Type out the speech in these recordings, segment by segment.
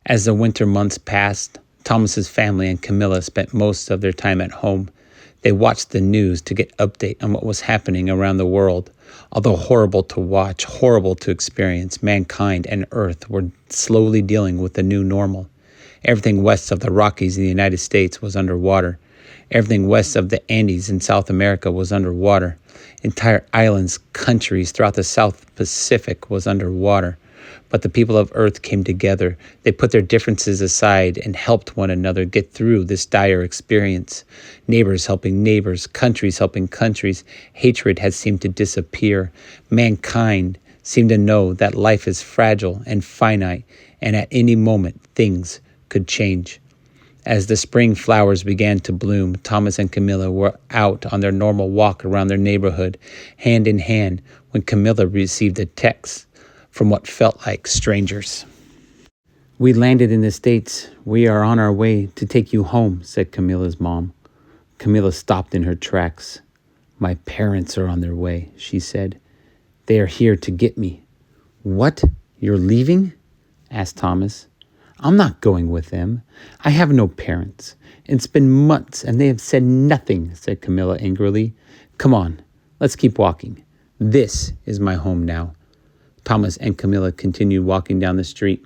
As the winter months passed, Thomas's family and Camilla spent most of their time at home. They watched the news to get update on what was happening around the world. Although horrible to watch, horrible to experience, mankind and Earth were slowly dealing with the new normal. Everything west of the Rockies in the United States was underwater. Everything west of the Andes in South America was underwater. Entire islands, countries throughout the South Pacific was underwater. But the people of Earth came together. They put their differences aside and helped one another get through this dire experience. Neighbors helping neighbors, countries helping countries. Hatred had seemed to disappear. Mankind seemed to know that life is fragile and finite, and at any moment things could change. As the spring flowers began to bloom, Thomas and Camilla were out on their normal walk around their neighborhood, hand in hand, when Camilla received a text from what felt like strangers. "We landed in the States. We are on our way to take you home," said Camilla's mom. Camilla stopped in her tracks. "My parents are on their way," she said. "They are here to get me." "What? You're leaving?" asked Thomas. "I'm not going with them. I have no parents. It's been months and they have said nothing," said Camilla angrily. "Come on, let's keep walking. This is my home now." Thomas and Camilla continued walking down the street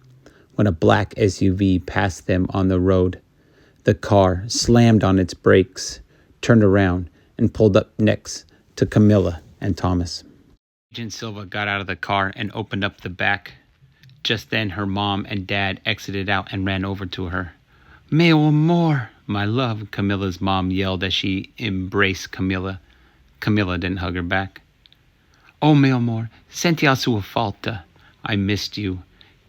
when a black SUV passed them on the road. The car slammed on its brakes, turned around, and pulled up next to Camilla and Thomas. Agent Silva got out of the car and opened up the back. Just then, her mom and dad exited out and ran over to her. "Meu amor, my love," Camilla's mom yelled as she embraced Camilla. Camilla didn't hug her back. "Oh, meu amor, senti a sua falta. I missed you."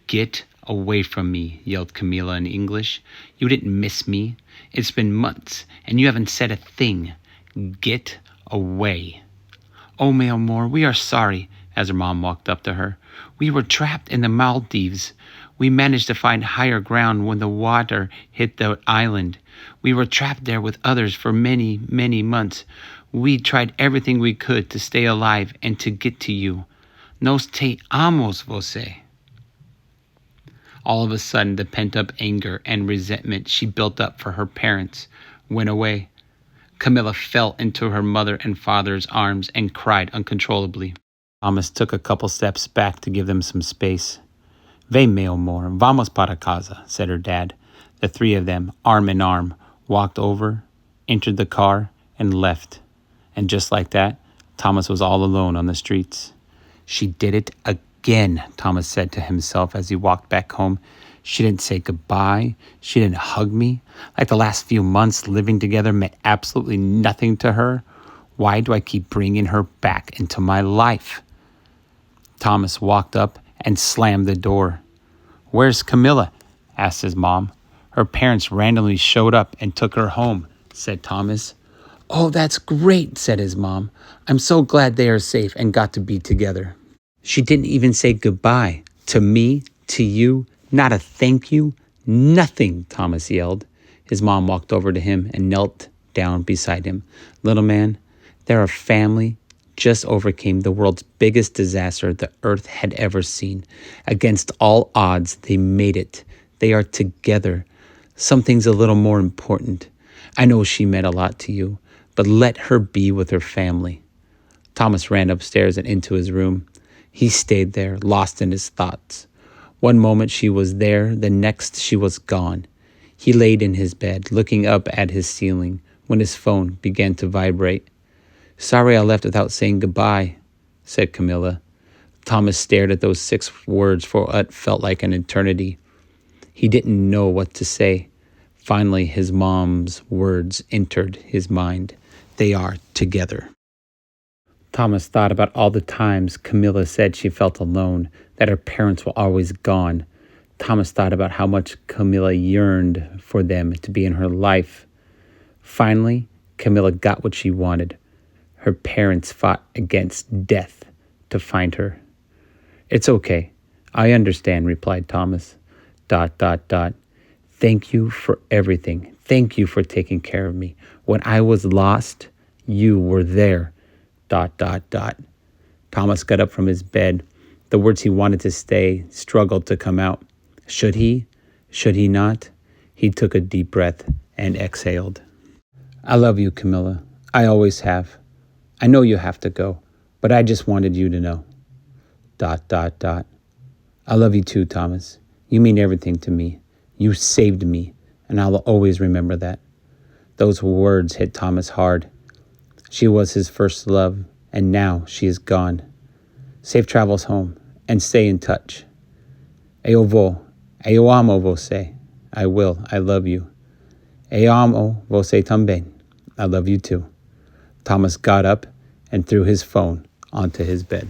"Get away from me," yelled Camilla in English. "You didn't miss me. It's been months, and you haven't said a thing. Get away." "Oh, meu amor, we are sorry," as her mom walked up to her. "We were trapped in the Maldives. We managed to find higher ground when the water hit the island. We were trapped there with others for many, many months. We tried everything we could to stay alive and to get to you. Nos te amamos você." All of a sudden, the pent-up anger and resentment she built up for her parents went away. Camilla fell into her mother and father's arms and cried uncontrollably. Thomas took a couple steps back to give them some space. "Vem, meu amor, vamos para casa," said her dad. The three of them, arm in arm, walked over, entered the car, and left. And just like that, Thomas was all alone on the streets. "She did it again," Thomas said to himself as he walked back home. "She didn't say goodbye. She didn't hug me. Like the last few months living together meant absolutely nothing to her. Why do I keep bringing her back into my life?" Thomas walked up and slammed the door. "Where's Camilla?" asked his mom. "Her parents randomly showed up and took her home," said Thomas. "Oh, that's great," said his mom. "I'm so glad they are safe and got to be together." "She didn't even say goodbye. To me, to you, not a thank you, nothing," Thomas yelled. His mom walked over to him and knelt down beside him. "Little man, their family just overcame the world's biggest disaster the earth had ever seen. Against all odds, they made it. They are together. Something's a little more important. I know she meant a lot to you, but let her be with her family." Thomas ran upstairs and into his room. He stayed there, lost in his thoughts. One moment she was there, the next she was gone. He laid in his bed, looking up at his ceiling, when his phone began to vibrate. "Sorry I left without saying goodbye," said Camilla. Thomas stared at those 6 words for what felt like an eternity. He didn't know what to say. Finally, his mom's words entered his mind. They are together. Thomas thought about all the times Camilla said she felt alone, that her parents were always gone. Thomas thought about how much Camilla yearned for them to be in her life. Finally, Camilla got what she wanted. Her parents fought against death to find her. "It's okay. I understand," replied Thomas. ... "Thank you for everything. Thank you for taking care of me. When I was lost, you were there. ... Thomas got up from his bed. The words he wanted to say struggled to come out. Should he? Should he not? He took a deep breath and exhaled. I love you, Camilla. I always have. I know you have to go, but I just wanted you to know. ... I love you too, Thomas. You mean everything to me. You saved me, and I'll always remember that. Those words hit Thomas hard. She was his first love, and now she is gone. Safe travels home, and stay in touch. Eu vou. Eu amo você. I will. I love you. Eu amo você também. I love you too. Thomas got up and threw his phone onto his bed.